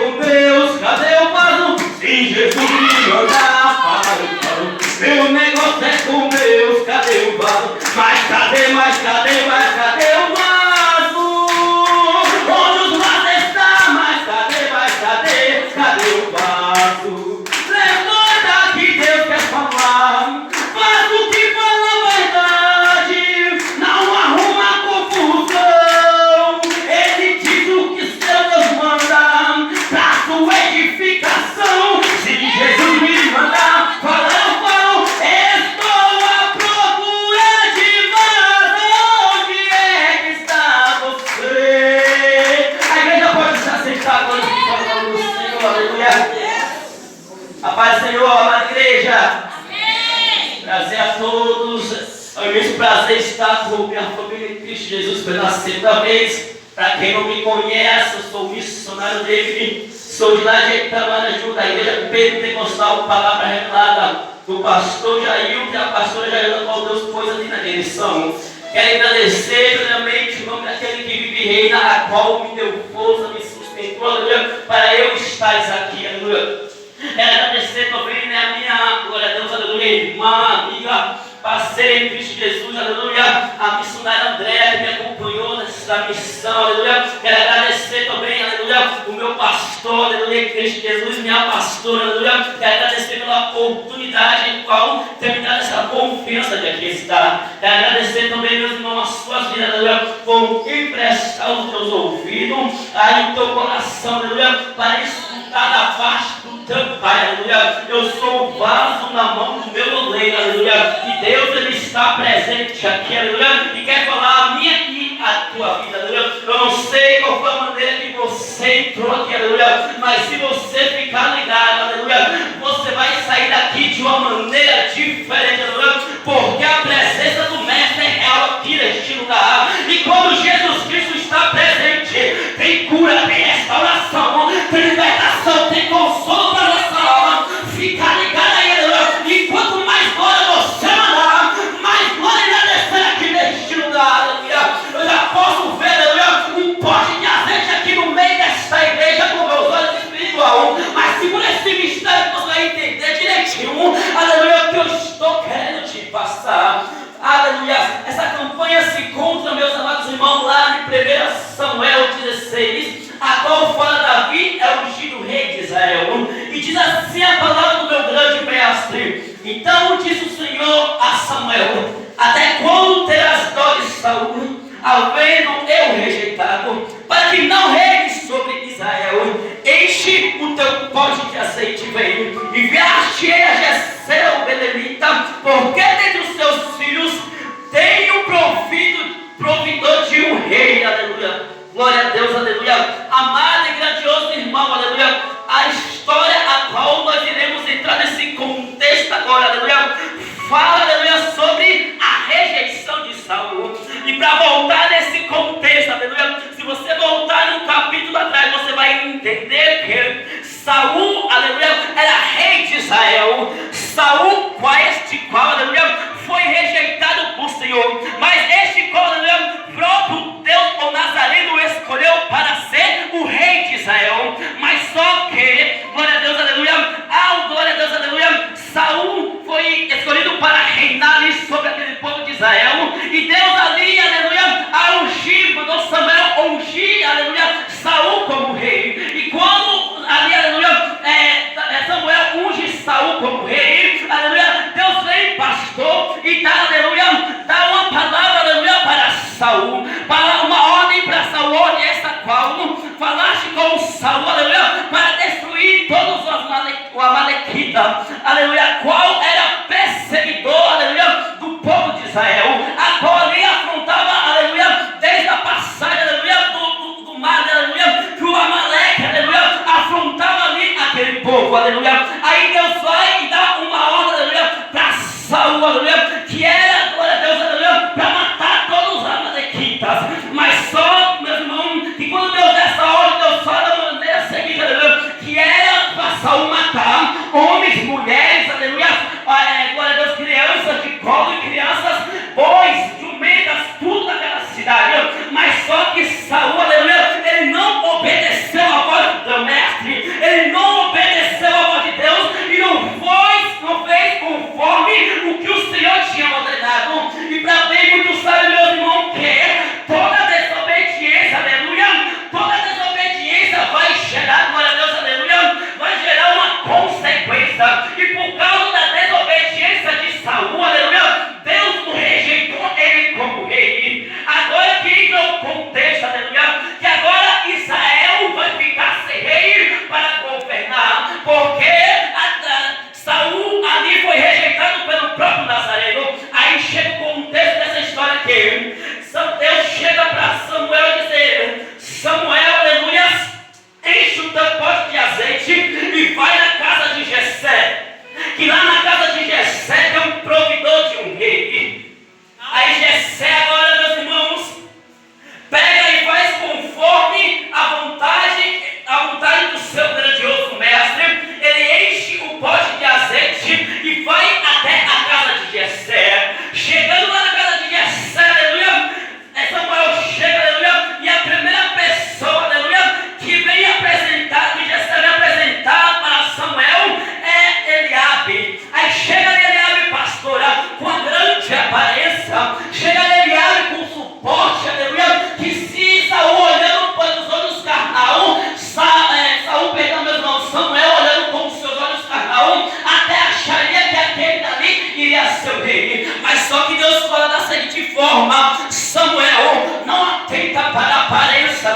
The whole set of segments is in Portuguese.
com Deus, cadê o vaso? Se Jesus me mandar para o pão, meu negócio é com Deus, cadê o vaso? Mas cadê o vaso? Onde os vasos estão? Mas cadê o vaso? Levanta que Deus quer falar, faz o que fala a verdade, não arruma confusão. Ele diz o que seu Deus manda, pra sua edificação. Se Jesus me mandar, fala eu falo, estou à procura de vaso. Onde é que está você? A igreja pode se aceitar agora que fala do Senhor, aleluia. A paz do Senhor, amada igreja. Amém. Prazer a todos. É um imenso prazer estar com minha família em Cristo Jesus pela segunda vez. Para quem não me conhece, eu sou o missionário David. Sou de lá de Itamaraju, da igreja Pentecostal, palavra revelada do pastor Jair e a pastora Jair, qual Deus pôs ali na direção. Quero agradecer primeiramente o nome daquele que vive e reina, a qual me deu força, me sustentou, aleluia, para eu estar aqui, aleluia. Quero agradecer também, a minha, glória a Deus, aleluia, irmã, amiga, parceira em Cristo Jesus, aleluia, a missionária Andréa que me acompanhou nessa missão, aleluia. Quero agradecer também, aleluia, o meu pastor, aleluia, em Cristo Jesus, minha pastora, aleluia. Quero agradecer pela oportunidade em qual tem me dado essa confiança de aqui estar. Quero agradecer também, meus irmãos, as suas vidas, aleluia, por emprestar os teus ouvidos, aí o teu coração, aleluia, para escutar da parte do teu Pai, aleluia. Eu sou o vaso na mão do meu oleiro, aleluia. E Deus, Ele está presente aqui, aleluia. E quer falar a minha e a tua vida, aleluia. Eu não sei qual foi a maneira que você entrou aqui, aleluia. Mas se você ficar ligado, aleluia, você vai sair daqui de uma maneira diferente, aleluia. Porque a presença do Mestre é real aqui neste lugar. E quando Jesus Cristo está presente, tem cura, tem restauração, tem libertação, tem consolo para nossa alma. Fica ligado aí, aleluia. E quanto mais glória você mandar, mais glória irá descer aqui neste lugar, aleluia. Eu já posso ver, aleluia, um pote de azeite aqui no meio desta igreja com meus olhos espirituais. Mas segura esse mistério que você vai entender direitinho, aleluia, o que eu estou querendo te passar. Aleluia. Essa campanha se encontra, meus amados irmãos, lá em 1 Samuel 16, a qual fala Davi é o ungido rei de Israel. E diz assim a palavra do meu grande mestre: então diz o Senhor a Samuel: até quando terás dó de Saul, havendo eu rejeitado, para que não reines sobre Israel? Enche o teu pote de azeite, vem, enviaste ele a Jessé o belemita, porque dentre os seus filhos tenho providor de um rei, aleluia. Glória a Deus, aleluia. Amado e grandioso irmão, aleluia. A história a qual nós iremos entrar nesse contexto agora, aleluia, fala, aleluia, sobre a rejeição de Saul. E para voltar nesse contexto, aleluia, se você voltar no capítulo atrás, você vai entender que Saul, aleluia, era rei de Israel. Saul, qual, aleluia, foi rejeitado por Senhor. Mas este qual, aleluia, próprio Deus, o Nazareno, escolheu para ser o rei de Israel. Mas só que, glória a Deus, aleluia, glória a Deus, aleluia, Saul foi escolhido para reinar ali sobre aquele povo de Israel. E Deus ali, aleluia, mandou Samuel ungir, aleluia, Saul como rei. E quando ali, aleluia, Samuel unge Saul como rei, aleluia, Deus vem, pastor, e dá, aleluia, dá uma palavra, aleluia, para Saul, para uma ordem para Saul, ordem essa qual falaste com Saul, aleluia, para destruir todos os amalequita, aleluia, qual era perseguidor, aleluia, do povo de Israel, a qual ali afrontava, aleluia, desde a passagem, aleluia, do mar, aleluia, que o Amaleque, aleluia, afrontava ali aquele povo, aleluia. Aí Deus vai e dá uma ordem, aleluia, para Saul, aleluia, que era, glória a Deus, aleluia, para matar todos os amalequitas. Mas só, meus irmãos, que quando Deus dá essa ordem, Deus fala da maneira seguinte, aleluia, que era para Saul matar homens, mulheres, aleluia,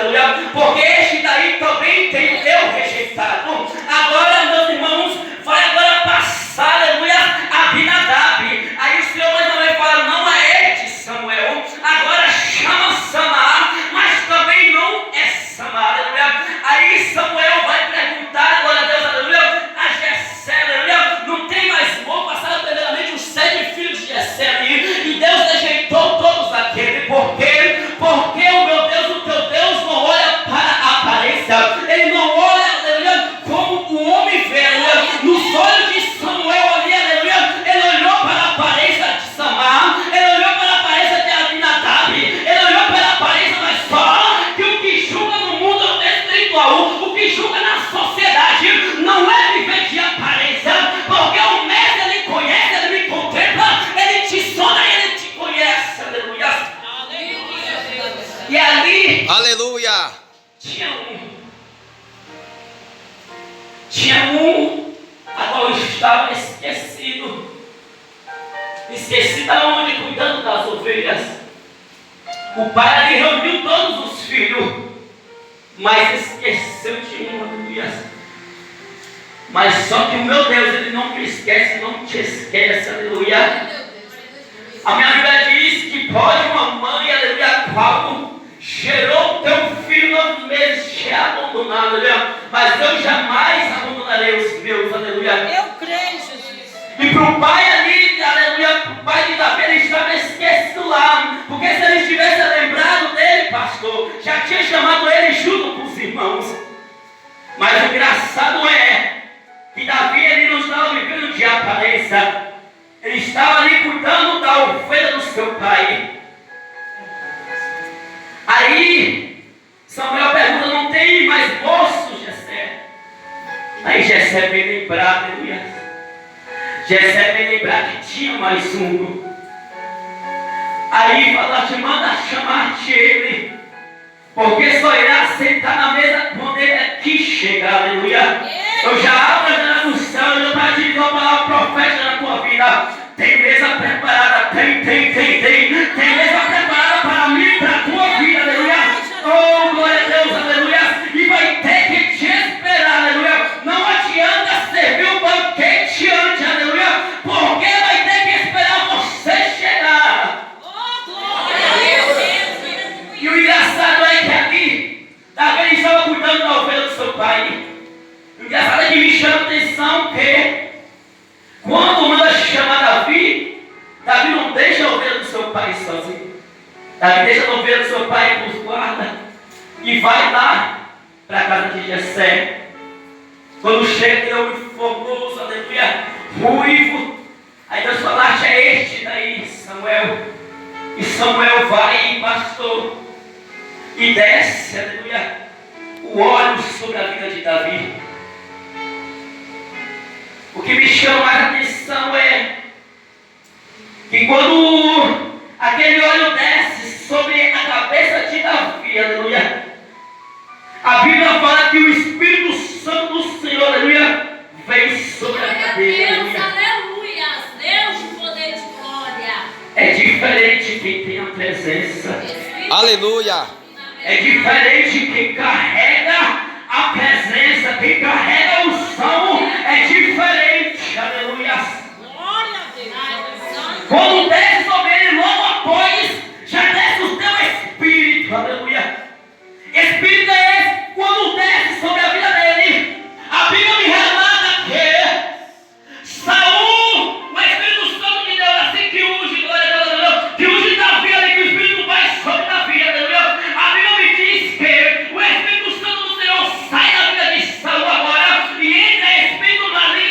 aleluia, porque este daí também tem eu rejeitado. Agora, meus irmãos, vai agora passar, aleluia, Abinadab. Aí o Senhor mais uma vez fala, não é este Samuel, agora chama Samar, mas também não é Samar, aleluia. Aí Samuel vai perguntar, glória a Deus, aleluia, a Jessé, aleluia, não tem mais moço, passaram primeiramente os 7 filhos de Jessé ali, e Deus rejeitou todos aqueles, por quê? Porque o meu Deus, o teu Deus não olha para a aparência, ele não olha, aleluia, como o homem vê, aleluia. Nos olhos de Samuel ali, aleluia, ele olhou para a aparência de Samar, ele olhou para a aparência de Abinadab, ele olhou para a aparência, mas só que o que julga no mundo espiritual, o que julga na sociedade, não é viver de aparência, porque o mestre ele conhece, ele me contempla, ele te sonda e ele te conhece, aleluia. E ali, Aleluia. Tinha um a qual estava esquecido aonde? Cuidando das ovelhas. O pai ali reuniu todos os filhos, mas esqueceu de um, aleluia. Mas só que o meu Deus, ele não me esquece, não te esquece, aleluia. A minha Bíblia diz que pode uma mãe, aleluia, qual gerou teu filho 9 meses, te abandonado, aleluia. Mas eu jamais abandonarei os meus, aleluia. Eu creio, Jesus. E para o pai ali, aleluia, para o pai de Davi, ele estava esquecido lá. Porque se ele tivesse lembrado dele, pastor, já tinha chamado ele junto com os irmãos. Mas o engraçado é que Davi, ele não estava vivendo de aparência. Ele estava ali cuidando da ovelha do seu pai. Aí Samuel pergunta, não tem mais moço, Jessé? Aí Jessé vem lembrar, aleluia. Jessé vem lembrar que tinha mais um. Aí fala, te manda chamar-te ele, porque só irá sentar na mesa quando ele aqui chegar, aleluia. Eu já abro a janela do céu, eu já te digo a palavra profética na tua vida. Tem mesa preparada, tem mesa preparada para mim e para a tua vida, aleluia. Oh, glória a Deus, aleluia. E vai ter que te esperar, aleluia. Não adianta servir o banquete antes, aleluia, porque vai ter que esperar você chegar. Oh, glória a Deus. E o engraçado é que ali, Davi estava cuidando da ovelha do seu pai. O engraçado é que me chama a atenção que quando manda chamar Davi, Davi não deixa a ovelha do seu pai sozinho. Davi deixa a ovelha do seu pai com os guardas e vai lá para a casa de Jessé. Quando chega, ele é um formoso, aleluia, ruivo. Aí Deus fala, acha este daí, Samuel. E Samuel vai, pastor, e desce, aleluia, o óleo sobre a vida de Davi. O que me chama mais a atenção é que quando aquele óleo desce sobre a cabeça de Davi, aleluia, a Bíblia fala que o Espírito Santo do Senhor, aleluia, vem sobre a cabeça. Aleluia. Deus de poder de glória. É diferente quem tem a presença. Aleluia. É diferente quem carrega a presença, quem carrega a unção, é diferente, aleluia. Glória a Deus. Quando desce sobre ele, logo após, já desce o teu espírito, aleluia. Espírito é esse, quando desce sobre a vida dele, a Bíblia me relata que Saul, o Espírito Santo de Deus, assim que unge, glória a Deus, aleluia, que unge Davi ali, que o Espírito vai sobre Davi, aleluia. A Bíblia me diz que o Espírito Santo do Senhor sai da vida de Saul agora e entra Espírito maligno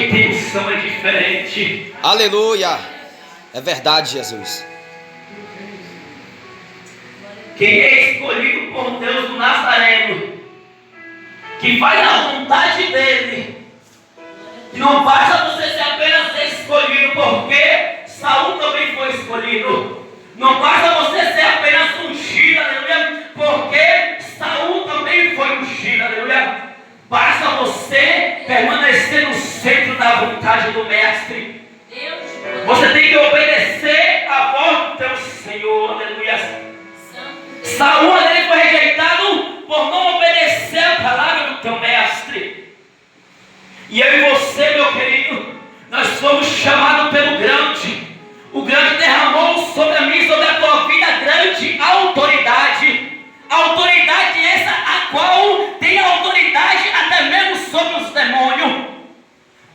quem tem unção é diferente. Aleluia. É verdade, Jesus. Quem é escolhido por Deus do Nazareno, que faz a vontade dele, que não basta você ser apenas escolhido, porque Saul também foi escolhido. Não basta você ser apenas ungido, aleluia, porque Saul também foi ungido, aleluia. Basta você permanecer no centro da vontade do Mestre. Você tem que obedecer a voz do teu Senhor, aleluia. Saul ele foi rejeitado por não obedecer a palavra do teu Mestre. E eu e você, meu querido, nós fomos chamados pelo grande. O grande derramou sobre a mim e sobre a tua vida grande autoridade. Autoridade essa a qual tem autoridade até mesmo sobre os demônios.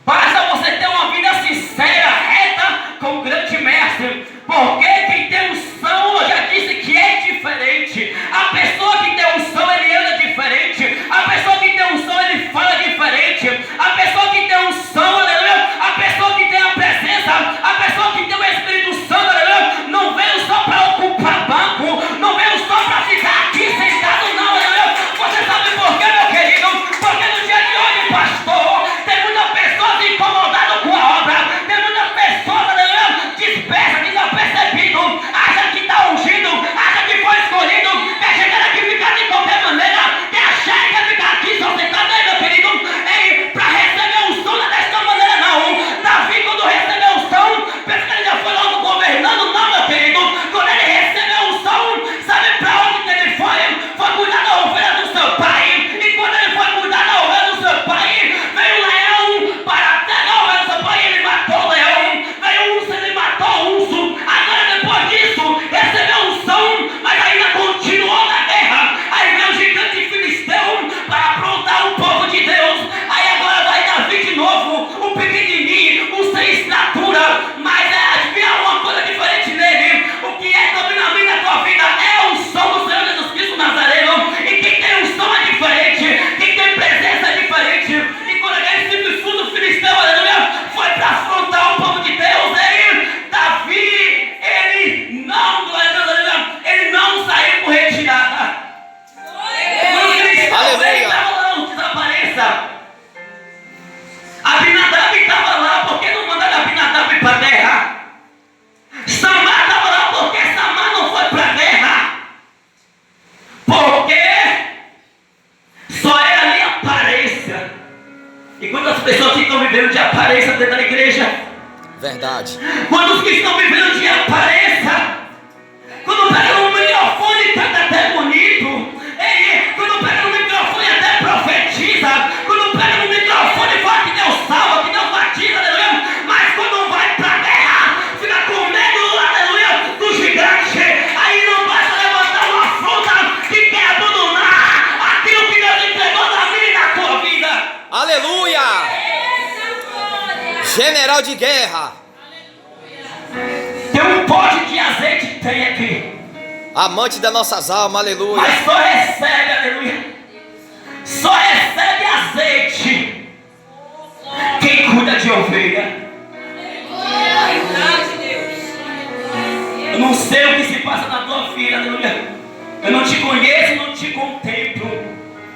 Basta você ter uma vida sincera, reta com o grande mestre. Porque quem tem unção, eu já disse que é diferente. A pessoa que tem unção, ele anda diferente. A pessoa que tem unção, ele fala diferente. A pessoa que tem unção, aleluia, a pessoa que tem a presença, a pessoa que tem o Espírito Santo, aleluia, não veio só para ocupar banco, não veio só para ficar aqui sentado, não, aleluia. Você sabe por quê, meu querido? Porque no dia de hoje, pastor, tem muitas pessoas incomodadas com a obra, tem muitas pessoas, aleluia, dispersas, desapercebidas, acha que está ungido, acha que foi escolhido, quer chegar aqui e ficar de qualquer maneira, quer achar que quer ficar aqui só sentado aí, meu querido, para receber unção não é dessa maneira não. Davi, quando recebeu unção, pensa que ele já foi logo governando, não, meu querido. Quando ele recebeu unção, sabe para onde que ele foi? Foi cuidar da ovelha do seu pai. E quando ele foi cuidar da ovelha do seu pai, veio o leão para pegar a ovelha do seu pai e ele matou o leão. Veio o urso, ele matou o urso. Agora depois disso, recebeu unção, mas ainda continuou na guerra. Aí veio o gigante filisteu para aprontar o povo de Deus. Aí agora vai Davi de novo, o pequenininho, o sem estatura, mas havia uma coisa diferente nele. O que é também na minha e na tua vida é o som do Senhor Jesus Cristo Nazareno. E quem tem um som é diferente, quem tem presença é diferente. E quando aquele simples fundo filisteu, aleluia, foi para afrontar o povo de Deus, Davi, ele não, aleluia, ele não saiu por retirada. Quando filisteu estava não desapareça. Abinadab estava lá, porque não mandaram Abinadab para a guerra. Samar estava lá, porque Samar não foi para a guerra. Porque só era ali aparência. E quantas pessoas que estão vivendo de aparência dentro da igreja? Verdade. Quantos que estão vivendo de aparência? Quando pega no microfone canta até bonito. Quando pega no microfone até profetiza. Quando pega no microfone fala que Deus salva, que Deus batiza, aleluia. Mas quando vai pra guerra, fica com medo, aleluia, do gigante. Aí não basta levantar uma afronta que quer abandonar aquilo que Deus entregou na minha e na tua vida. Aleluia. General de guerra. Tem um pote de azeite, tem aqui. Amante das nossas almas, aleluia. Mas só recebe, aleluia. Só recebe azeite quem cuida de ovelha. Eu não sei o que se passa na tua vida, aleluia. Eu não te conheço, não te contemplo.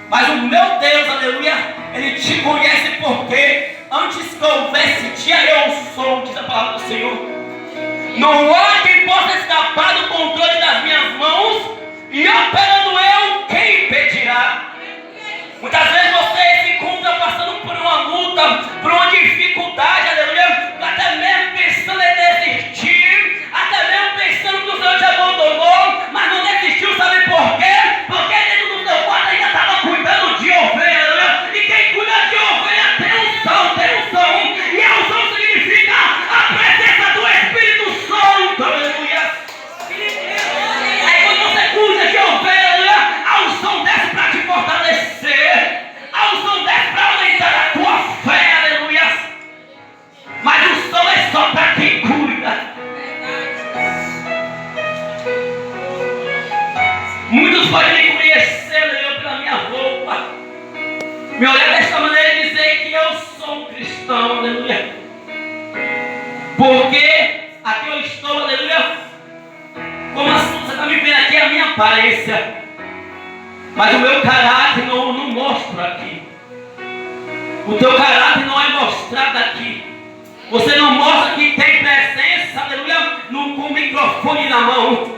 Mas o meu Deus, aleluia, Ele te conhece porque antes que houvesse dia eu sou, diz a palavra do Senhor. Não há quem possa escapar do controle das minhas mãos, e operando eu, quem impedirá? Muitas vezes você se encontra passando por uma luta, por uma dificuldade, aleluia, até mesmo pensando em desistir, até mesmo pensando que o Senhor te abandonou, mas não desistiu, sabe por quê? Porque dentro do teu quarto ainda estava cuidando de ovelha, aleluia, e quem cuida de ovelha tem unção, e a unção significa a presença do Espírito Santo, aleluia. Aí quando você cuida de ovelha, aleluia, a unção desce para te fortalecer, a unção desce para aumentar a tua fé, aleluia. Mas a unção é só para quem cuida. Muitos podem me conhecer, aleluia, pela minha roupa, me olhar desta maneira e dizer que eu sou um cristão. cristão, aleluia. Porque aqui eu estou, aleluia. Como assim você está me vendo aqui, é a minha aparência. Mas o meu caráter não mostra aqui. O teu caráter não é mostrado aqui. Você não mostra que tem presença, aleluia, com o microfone na mão.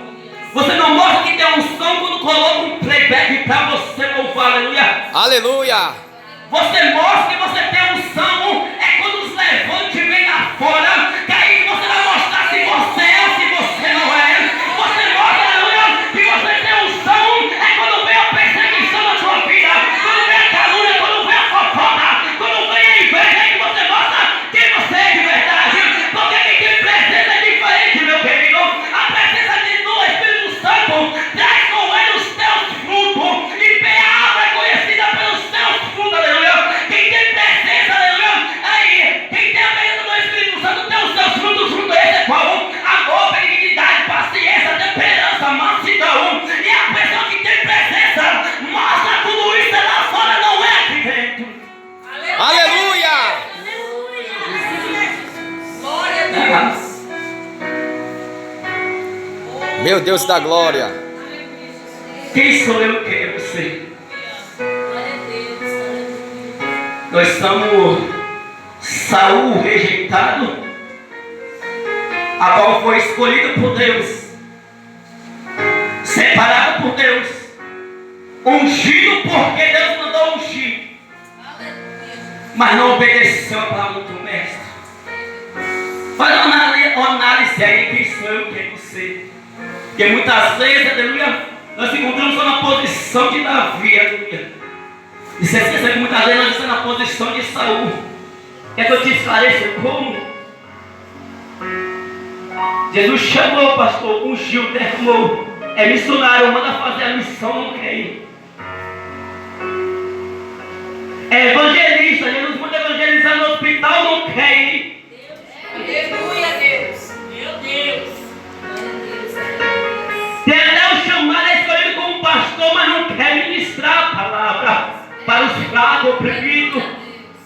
Você não mostra que tem unção quando coloca um playback para você louvar, aleluia. Aleluia. Você mostra que você tem unção é quando os levantes vêm lá fora, que aí você vai mostrar se você é ou se você não é. Você mostra, aleluia, que você tem unção é quando vem a perseguição na sua vida, quando vem a calúnia, quando vem a fofoca, quando vem a inveja, aí que você mostra quem você é de verdade. Porque quem tem presença é diferente, meu querido. A presença do Espírito Santo traz com ele os teus frutos, e bem a árvore é conhecida pelos seus frutos, aleluia. Quem tem presença, aleluia, aí, quem tem a presença do Espírito Santo tem os seus frutos. Os frutos esse é qual? Amor, benignidade, paciência, temperança, mansidão. E a pessoa que tem presença mostra tudo isso é lá fora, não é aqui dentro. Aleluia. Glória a Deus. Meu Deus da glória. Quem sou eu, quem é você? Glória a Deus. Nós somos Saul rejeitado, a qual foi escolhido por Deus, separado por Deus, ungido porque Deus mandou ungir, mas não obedeceu a palavra do mestre. Faz uma análise aí, quem sou eu, quem é você? Porque muitas vezes, aleluia, nós se encontramos só na posição de Davi, aleluia. E você esqueceu que muitas vezes nós estamos na posição de Saul. Quer que eu te esclareça como? Jesus chamou o pastor, ungiu, derramou. É missionário, manda fazer a missão, não quer ir. É evangelista, Jesus manda evangelizar no hospital, não quer ir. Aleluia, Deus. Meu Deus. Tem até o chamado, é escolhido como pastor, mas não quer ministrar a palavra para os fracos, oprimidos.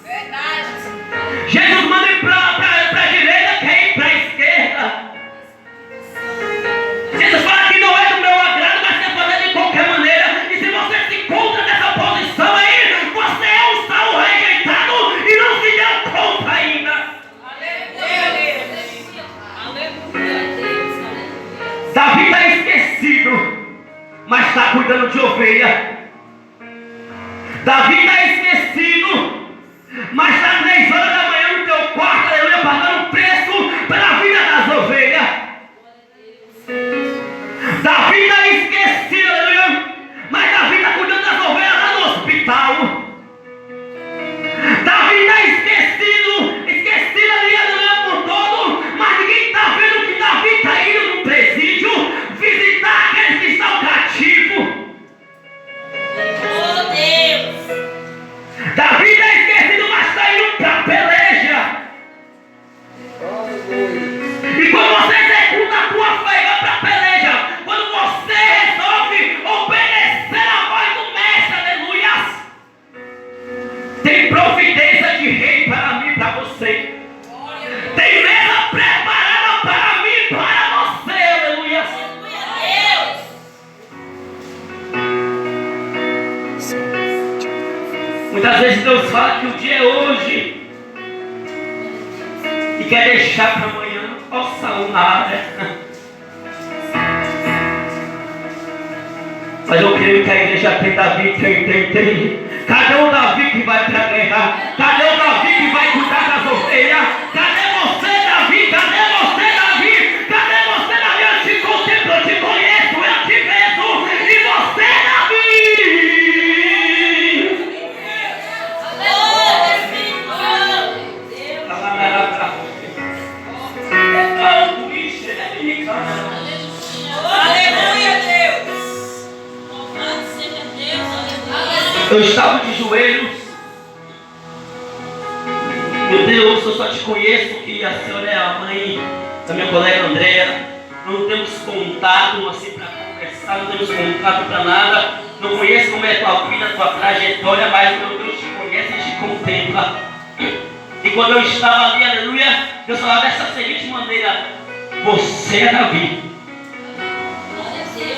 Verdade. Jesus manda ir para a direita, quer ir para a esquerda. Jesus fala que não é do meu agrado, mas quer fazer de qualquer maneira. E se você se encontra nessa posição aí, você é um Saul rejeitado e não se deu conta ainda. Aleluia, Deus. Aleluia, Deus. Davi está esquecido, mas está cuidando de ovelha. Davi está esquecido, mas está 3 horas da manhã no teu quarto, aleluia, pagando preço pela vida das ovelhas. Davi está esquecido, aleluia, mas Davi está cuidando das ovelhas lá no hospital. Davi está esquecido ali, aleluia, por todo, mas ninguém está vendo que Davi está indo no presídio visitar aqueles que estão cativos. Oh, Deus. Davi está esquecido, mas está indo para a peleja. E quando você executa a tua fé e vai para a peleja, quando você resolve obedecer a voz do mestre, aleluia, tem providência de rei para mim e para você. Tem mesa preparada para mim e para você, aleluia. Deus. Muitas vezes Deus fala que o dia é hoje e quer deixar para amanhã. Ó, Saul na área. Mas eu creio que a igreja tem Davi, tem. Cadê o Davi que vai para a guerra? Cadê o Davi que vai cuidar das ovelhas? Cadê você, Davi? Cadê você, Davi? Cadê você, Davi? Eu te contemplo, eu te conheço, eu te vejo. E você, Davi? Aleluia, Deus. Louvado seja Deus. Aleluia. Eu estava de joelhos. Meu Deus, eu só te conheço que a senhora é a mãe da minha colega Andréa. Não temos contato assim para conversar, não temos contato para nada. Não conheço como é a tua vida, a tua trajetória, mas meu Deus te conhece e te contempla. E quando eu estava ali, aleluia, Deus falava dessa seguinte maneira: você é Davi.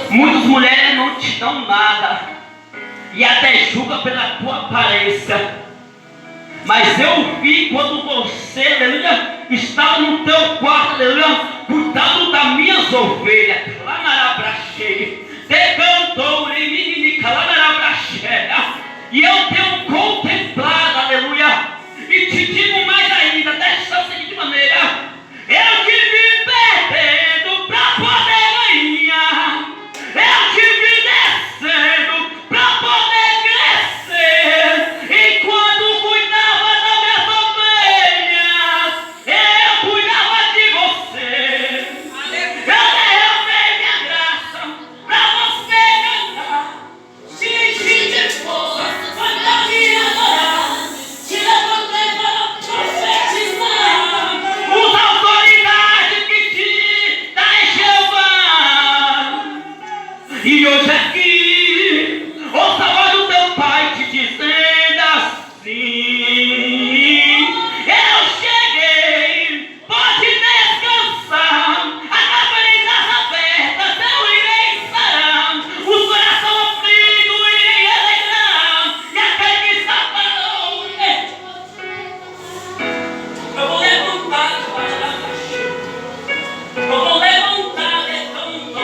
Muitas mulheres não te dão nada e até julgam pela tua aparência. Mas eu vi quando você, aleluia, estava no teu quarto, aleluia, cuidando das minhas ovelhas. E eu tenho contemplado, aleluia. E te digo mais ainda, dessa seguinte maneira: eu te vi perdendo para poder ganhar. Eu te vi descendo para poder crescer. Enquanto cuidava das minhas ovelhas, eu cuidava de você. Eu derramei minha graça para você cantar. Se enchi de força para me adorar. Te levantei para profetizar. Usa a autoridade que te dá em Jeová. E hoje aqui, ouça a voz do teu pai te dizendo assim: eu cheguei, pode descansar. As feridas abertas eu irei sarar. O coração aflito irei alegrar. E aquele que está parado, eu vou levantar debaixo da caixa. Eu vou levantar, aleluia,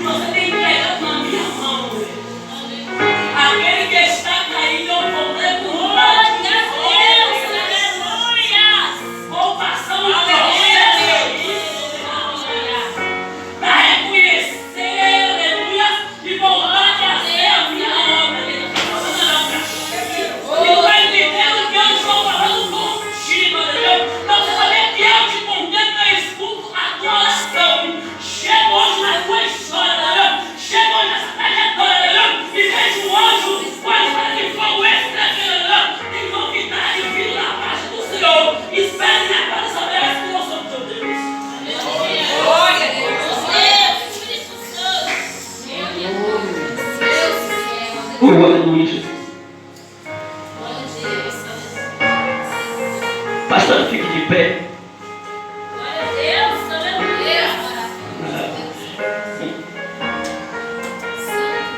você tem entregado na minha mão. Aquele que está caído, eu vou levantar. Vou passar um para reconhecer, aleluia, e vou lá fazer a minha obra. E tu vai entendendo que eu estou falando contigo, aleluia. Então você saber que eu te contemplo, eu escuto a tua oração. Chego hoje na tua história, aleluia. Chego hoje nessa trajetória, aleluia. E vejo um anjo com a espada de fogo escrevendo, aleluia. Tem novidade vindo da parte do Senhor. Espere na casa saber que eu sou teu Deus. Glória a Deus. Espírito Santo. Oh, aleluia, Jesus. Glória a Deus. Pastor, fique de pé. Glória a Deus. Aleluia.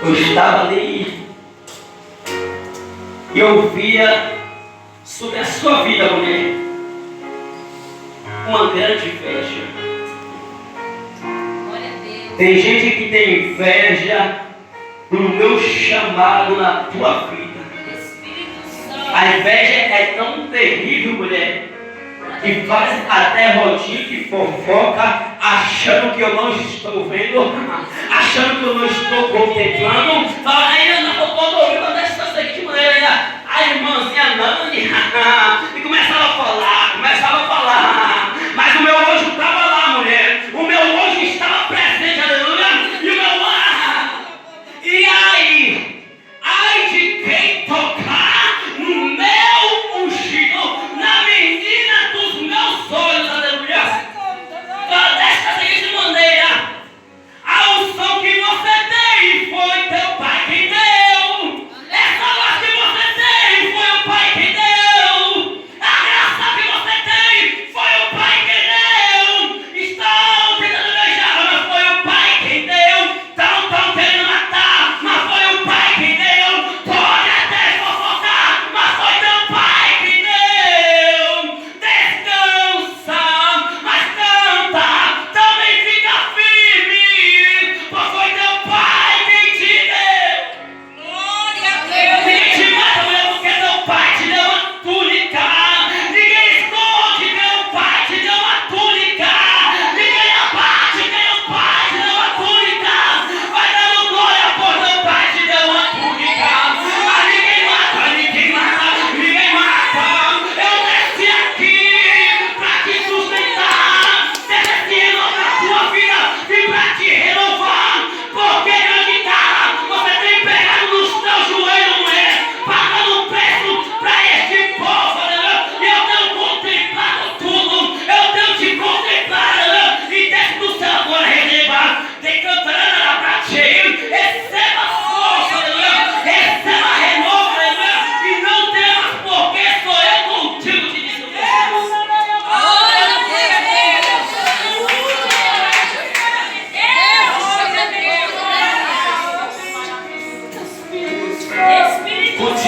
Eu estava ali e eu via sobre a sua vida, mulher, uma grande inveja. Glória a Deus. Tem gente que tem inveja do meu chamado na tua vida. Espírito Santo. A inveja é tão terrível, mulher, que faz até rodinha, que fofoca, achando que eu não estou vendo, achando que eu não estou contemplando. Fala, aí eu não vou ouvir uma dessas seguinte maneira. A irmãzinha Nani, e começava a falar, mas o meu anjo estava lá, mulher. O meu anjo estava presente, aleluia. E o meu e aí, ai de quem tocar no meu ungido, na menina dos meus olhos, aleluia. Desta seguinte maneira: a unção que você tem foi teu pai quem deu.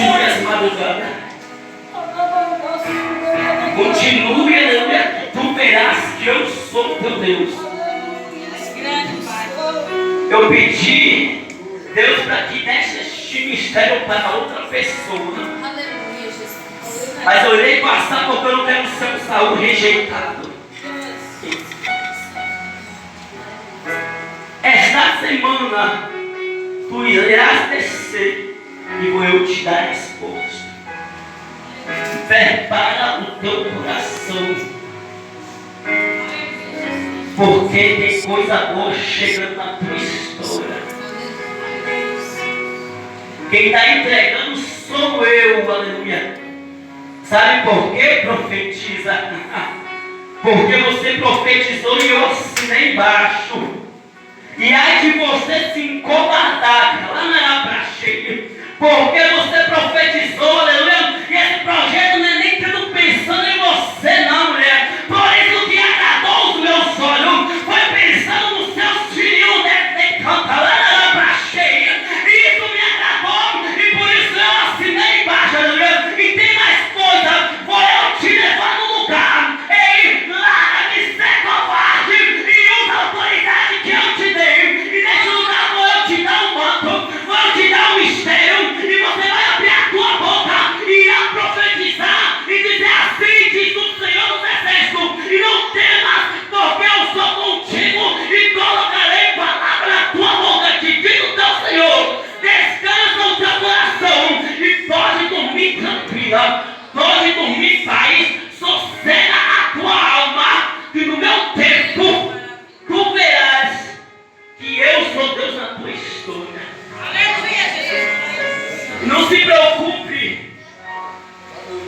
Continue essa madrugada. Continue, aleluia. Tu verás que eu sou teu Deus. Eu pedi, Deus, para que desse este mistério para outra pessoa. Mas eu irei passar porque eu não quero ser um Saul rejeitado. Esta semana tu irás descer e vou eu te dar resposta. Prepara o teu coração, porque tem coisa boa chegando na tua história. Quem está entregando sou eu, aleluia. Sabe por que profetiza? Porque você profetizou e eu assinei embaixo. E aí que você se incomodar, lá na pra cheia, porque você profetizou, aleluia, e esse projeto não é nem tendo pensando em você não, mulher. Por isso que agradou os meus olhos, foi pensando nos seus filhos, né? Canta lá na pra cheia. Isso me agradou, e por isso eu assinei embaixo, aleluia. E tem mais coisa, vou eu te levar no lugar. Ei, larga de ser covarde e usa a autoridade que eu te dei. E nesse lugar vou eu te dar um manto, vou eu te dar um mistério, e você vai abrir a tua boca e irá profetizar e dizer assim diz o Senhor dos Exércitos: e não temas, porque eu sou contigo e colocarei palavra na tua boca, que diz o teu Senhor. Descansa o teu coração e pode dormir tranquila, pode dormir em paz, sossega a tua alma, que no meu tempo tu verás que eu sou Deus na tua história. Não se preocupe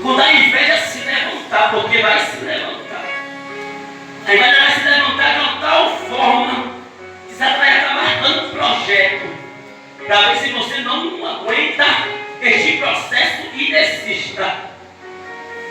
quando a inveja se levantar, porque vai se levantar. A inveja vai se levantar de uma tal forma que Satanás vai acabar dando um projeto para ver se você não aguenta este processo e desista.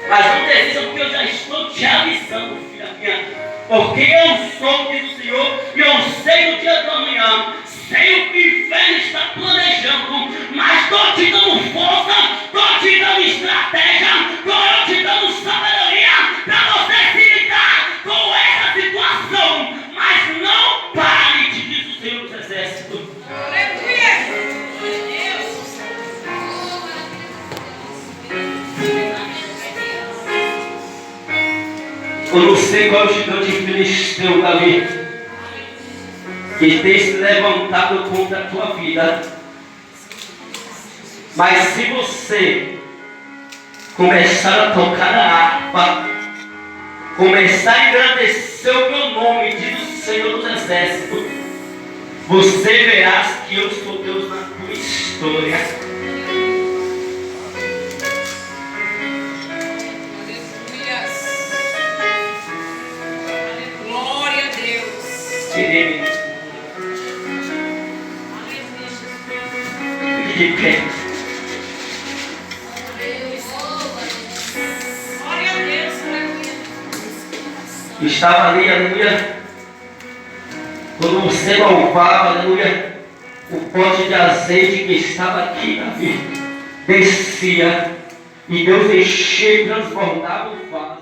Mas não desista, porque eu já estou te avisando, filha minha. Porque eu sou, diz o Senhor, e eu sei o dia do amanhã, sei o que o inferno está planejando, mas estou te dando força, estou te dando estratégia, estou te dando sabedoria para você se lidar com essa situação. Mas não pare, te diz o Senhor dos Exércitos. Eu não sei qual é o gigante filisteu, Davi, que tem se levantado contra a tua vida. Mas se você começar a tocar a harpa, começar a engrandecer o meu nome, diz o Senhor dos Exércitos, você verás que eu sou Deus na tua história. De pé. Estava ali, aleluia. Quando você louvava, aleluia, o pote de azeite que estava aqui, Davi, descia. E Deus enchia e transbordava o vaso.